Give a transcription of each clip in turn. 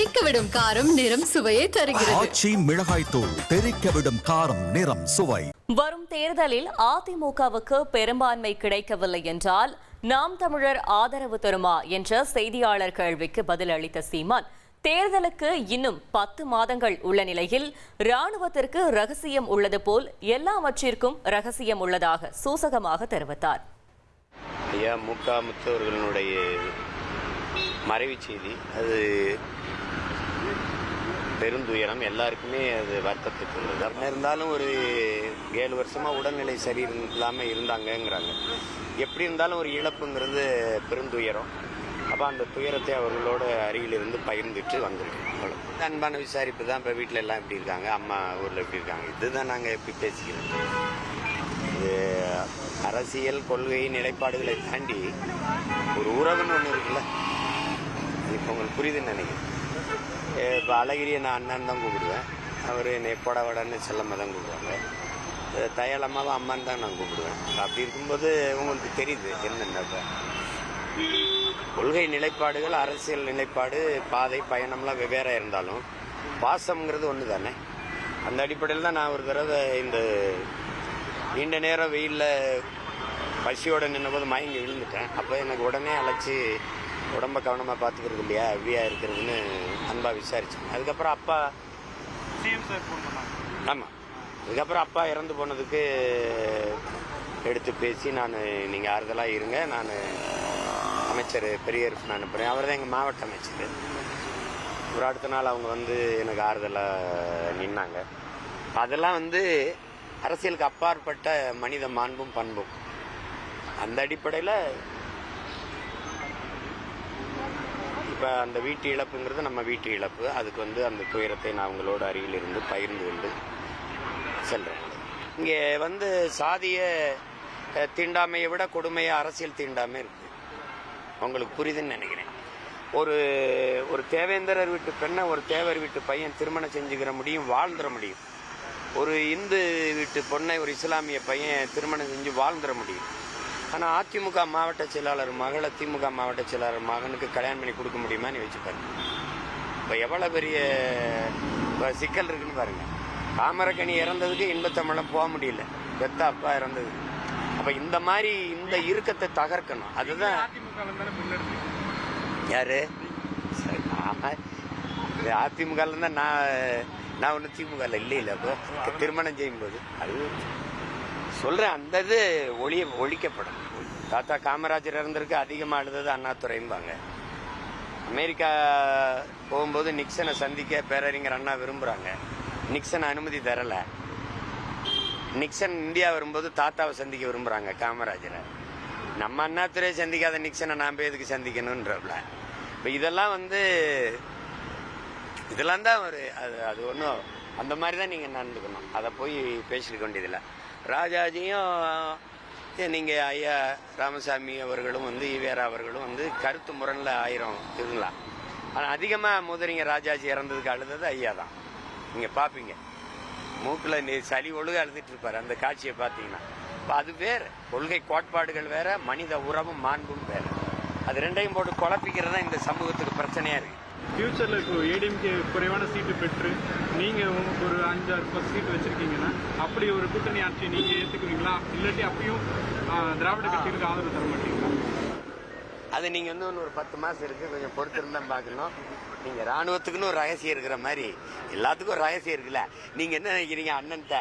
தெறிக்கவிடும் காரம் நிறம் சுவையை தருகிறது. ஆச்சி மிளகாய் தூள் தெறிக்கவிடும் காரம் நிறம் சுவை. வரும் தேர்தலில் அதிமுகவுக்கு பெரும்பான்மை கிடைக்கவில்லை என்றால் நாம் தமிழர் ஆதரவு தருமா என்ற செய்தியாளர் கேள்விக்கு பதில் அளித்த சீமான், தேர்தலுக்கு இன்னும் 10 மாதங்கள் உள்ள நிலையில் ராணுவத்திற்கு ரகசியம் உள்ளது போல் எல்லாவற்றிற்கும் ரகசியம் உள்ளதாக சூசகமாக தெரிவித்தார். ஐயா முத்தவர்களுடைய மறைவு செய்தி அது பெருந்துயரம், எல்லாருக்குமே அது வருத்தத்துக்கு உள்ளது. இருந்தாலும் ஒரு 7 வருஷமா உடல்நிலை சரி இல்லாமல் இருந்தாங்கங்கிறாங்க. எப்படி இருந்தாலும் ஒரு இழப்புங்கிறது பெருந்துயரம். அப்போ அந்த துயரத்தை அவர்களோட அருகில் இருந்து பகிர்ந்துட்டு வந்திருக்கேன். அன்பான விசாரிப்பு தான். இப்போ வீட்டில் எல்லாம் எப்படி இருக்காங்க, அம்மா ஊரில் எப்படி இருக்காங்க, இதுதான் நாங்கள் எப்படி பேசிக்கிறோம். இது அரசியல் கொள்கை நிலைப்பாடுகளை தாண்டி ஒரு உறவுன்னு ஒன்று இருக்குல்ல, இப்போ உங்களுக்கு புரியுதுன்னு நினைக்கிறேன். இப்போ அழகிரியை நான் அண்ணன் தான் கூப்பிடுவேன், அவர் என்னை போடவடன்னு செல்லம்மா தான் கூப்பிடுவாங்க. தயாளம்மாவும் அம்மான்னு தான் நான் கூப்பிடுவேன். அப்படி இருக்கும்போது உங்களுக்கு தெரியுது என்னென்ன கொள்கை நிலைப்பாடுகள், அரசியல் நிலைப்பாடு, பாதை பயணம்லாம் வெவ்வேறாக இருந்தாலும் பாசம்ங்கிறது ஒன்று தானே. அந்த அடிப்படையில் தான் நான் ஒரு தடவை இந்த நீண்ட நேரம் வெயிலில் பசியோடு நின்னபோது மயங்கி விழுந்துட்டேன். அப்போ எனக்கு உடனே அழைச்சி உடம்பை கவனமாக பார்த்துக்கிறது இல்லையா, ஹெவியாக இருக்கிறதுன்னு அன்பாக விசாரித்தேன். அதுக்கப்புறம் அப்பா ஆமாம், அதுக்கப்புறம் அப்பா இறந்து போனதுக்கு எடுத்து பேசி நான் நீங்கள் ஆறுதலாக இருங்க, நான் அமைச்சர் பெரியரசு நான் அனுப்புகிறேன். அவர் தான் எங்கள் மாவட்ட அமைச்சர். ஒரு அடுத்த நாள் அவங்க வந்து எனக்கு ஆறுதலாக நின்னாங்க. அதெல்லாம் வந்து அரசியலுக்கு அப்பாற்பட்ட மனித மாண்பும் பண்பும். அந்த அடிப்படையில் இப்போ அந்த வீட்டு இழப்புங்கிறது நம்ம வீட்டு இழப்பு. அதுக்கு வந்து அந்த துயரத்தை நான் அவங்களோட அருகில் இருந்து பகிர்ந்து கொண்டு செல்கிறேன். இங்கே வந்து சாதிய தீண்டாமையை விட கொடுமையாக அரசியல் தீண்டாமை இருக்குது. உங்களுக்கு புரியுதுன்னு நினைக்கிறேன். ஒரு தேவேந்திரர் வீட்டு பெண்ணை ஒரு தேவர் வீட்டு பையன் திருமணம் செஞ்சுக்கிற முடியும், வாழ்ந்துட முடியும். ஒரு இந்து வீட்டு பொண்ணை ஒரு இஸ்லாமிய பையன் திருமணம் செஞ்சு வாழ்ந்துட முடியும். ஆனால் அதிமுக மாவட்ட செயலாளர் மகளை திமுக மாவட்ட செயலாளர் மகனுக்கு கல்யாணம் பண்ணி கொடுக்க முடியுமான்னு வச்சுப்பாரு. இப்போ எவ்வளோ பெரிய சிக்கல் இருக்குன்னு பாருங்க. தாமரக்கனி இறந்ததுக்கு இன்பத்தமிழம் போக முடியல, பெத்த அப்பா இறந்தது. அப்போ இந்த மாதிரி இந்த இறுக்கத்தை தகர்க்கணும். அதுதான் யாரு அதிமுக தான். நான் ஒன்றும் திமுக இல்லை. அப்போ திருமணம் செய்யும்போது அது சொல்கிறேன், அந்த இது ஒழிக்கப்படும். தாத்தா காமராஜர் இறந்திருக்கு அதிகமாக அழுதது அண்ணாதுரைம்பாங்க. அமெரிக்கா போகும்போது நிக்சனை சந்திக்க பேரறிஞர் அண்ணா விரும்புகிறாங்க. நிக்சன் அனுமதி தரலை. நிக்சன் இந்தியா வரும்போது தாத்தாவை சந்திக்க விரும்புகிறாங்க காமராஜரை. நம்ம அண்ணாதுரை சந்திக்காத நிக்சனை நாம் போய் எதுக்கு சந்திக்கணுன்றப்பல. இப்போ இதெல்லாம் வந்து இதெல்லாம் தான் ஒரு அது ஒன்றும் அந்த மாதிரி தான் நீங்கள் நடந்துக்கணும். அதை போய் பேசிக்க வேண்டியதில்லை. ராஜாஜியும் நீங்கள் ஐயா ராமசாமி அவர்களும் வந்து ஈவேரா அவர்களும் வந்து கருத்து முரணில் 1000 இருக்கலாம். ஆனால் அதிகமாக முதலிங்க ராஜாஜி இறந்ததுக்கு அழுதது ஐயா தான். நீங்கள் பார்ப்பீங்க, மூக்கில் சளி ஒழுக அழுதுட்டு இருப்பார். அந்த காட்சியை பார்த்தீங்கன்னா இப்போ அது வேறு. கொள்கை கோட்பாடுகள் வேற, மனித உறவும் மாண்பும் வேற. அது ரெண்டையும் போட்டு குழப்பிக்கிறது தான் இந்த சமூகத்துக்கு பிரச்சனையாக இருக்குது. ஃபியூச்சரில் இப்போ ஏடிஎம்கே குறைவான சீட்டு பெற்று நீங்கள் ஒரு 5-6 சீட்டு வச்சுருக்கீங்கன்னா அப்படி ஒரு கூட்டணி ஆட்சி நீங்கள் ஏற்றுக்குவீங்களா? இல்லாட்டி அப்பயும் திராவிட கட்சிகளுக்கு ஆதரவு தர மாட்டீங்களா? அது நீங்கள் வந்து ஒரு 10 மாதம் இருக்குது, கொஞ்சம் பொறுத்திருந்தான் பார்க்கணும். நீங்கள் இராணுவத்துக்குன்னு ஒரு ரகசியம் இருக்கிற மாதிரி எல்லாத்துக்கும் ஒரு ரகசியம் இருக்குல்ல. நீங்கள் என்ன நினைக்கிறீங்க, அண்ணன்ட்ட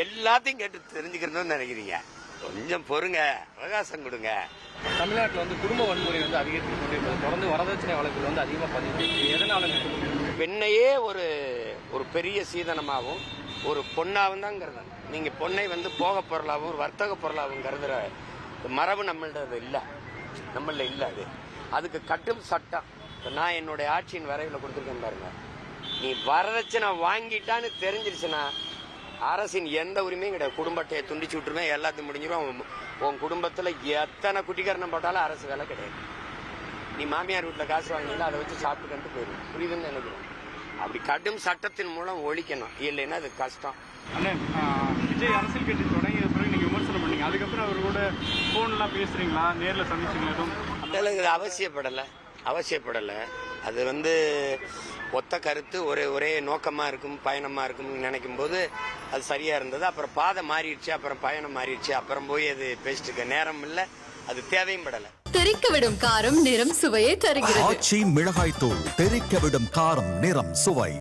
எல்லாத்தையும் கேட்டு தெரிஞ்சுக்கணும்னு நினைக்கிறீங்க. கொஞ்சம் பொறுங்க, அவகாசம் கொடுங்க. தமிழ்நாட்டில் வந்து குடும்ப வன்முறை வந்து அதிகரித்து கொண்டிருக்கிறது. தொடர்ந்து வரதட்சணை வழக்குகள் வந்து அதிகமாக பதிவு. எதனால பெண்ணையே ஒரு பெரிய சீதனமாகவும் ஒரு பொண்ணாகவும் தான் கருதுறேன். நீங்கள் பொண்ணை வந்து போக பொருளாகவும் ஒரு வர்த்தக பொருளாகவும் கருதுகிற மரபு நம்மள்ட இல்லை, அது அதுக்கு கட்டும் சட்டம். இப்போ நான் என்னுடைய ஆட்சியின் வரைவில் கொடுத்துருக்கேன் பாருங்க. நீ வரதட்சணை வாங்கிட்டான்னு தெரிஞ்சிருச்சுன்னா அரசின் எந்த உரிமையும் கிடையாது. குடும்பத்தையை துண்டிச்சு விட்டுருவேன், எல்லாத்தையும் முடிஞ்சிடும். உன் குடும்பத்தில் எத்தனை குட்டிக்கரணம் போட்டாலும் அரசு வேலை கிடையாது. நீ மாமியார் வீட்டில் காசு வாங்கினா அதை வச்சு சாப்பிட்டுக்கிட்டு போயிடும். புரியுதுன்னு நினைக்கிறேன். அப்படி கடும் சட்டத்தின் மூலம் ஒழிக்கணும், இல்லைன்னா அது கஷ்டம். அண்ணன் விஜய் அரசியல் கட்சி தொடங்கிய பிறகு நீங்கள் விமர்சனம் பண்ணீங்க, அதுக்கப்புறம் அவரோட ஃபோன்லாம் பேசுறீங்களா, நேரில் சந்திச்சிங்களா? அவசியப்படலை. அது வந்து ஒத்த கருத்து ஒரே நோக்கமாக இருக்கும், பயணமாக இருக்கும்னு நினைக்கும் போது அது சரியாக இருந்தது. அப்புறம் பாதை மாறிடுச்சு, அப்புறம் பயணம் மாறிடுச்சு, அப்புறம் போய் அது பேசிட்டு நேரம் இல்லை, அது தேவையும் படலை. தெறிக்க விடும் காரம் நிறம் சுவையை தருகிறது. ஆச்சி மிளகாய் தூள் தெறிக்க விடும் காரம் நிறம் சுவை.